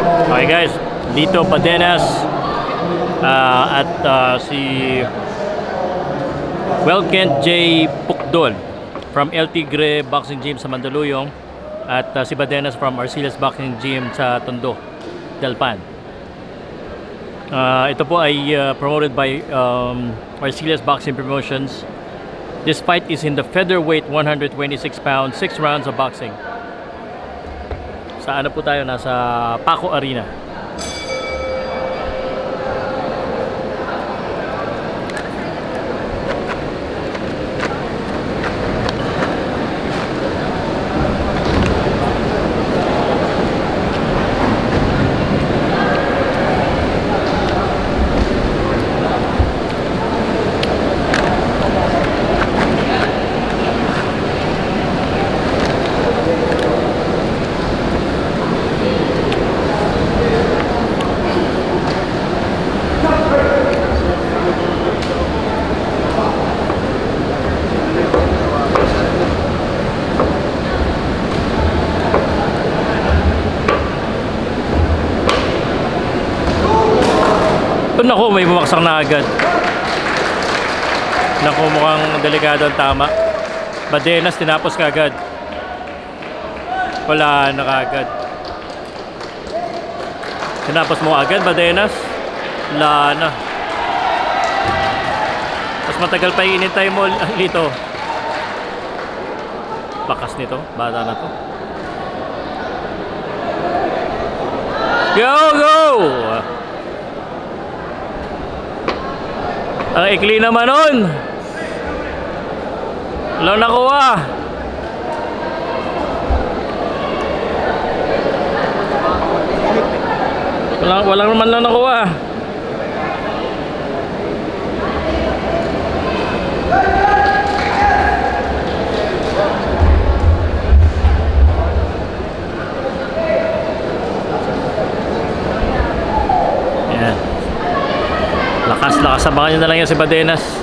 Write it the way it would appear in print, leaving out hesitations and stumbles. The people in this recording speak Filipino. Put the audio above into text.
Okay guys, Lito Padenas at si Welkent J. Pukdol from El Tigre Boxing Gym sa Mandaluyong at si Padenas from Arcillas Boxing Gym sa Tondo, Delpan. Ito po ay promoted by Arcillas Boxing Promotions. This fight is in the featherweight 126 pounds, 6 rounds of boxing. Sa ano po tayo? Nasa Paco Arena. Naku, may bumaksak na agad. Naku, mukhang delikado ang tama. Padenas, tinapos ka agad. Wala na agad. Tinapos mo agad, Padenas. Wala na. Mas matagal pa inintay mo dito. Bakas nito, bata na to. Go, go! Ang ikli naman nun. Wala nakuha. Walang naman lang nakuha. Lakas, abangan nyo na lang yan si Padenas.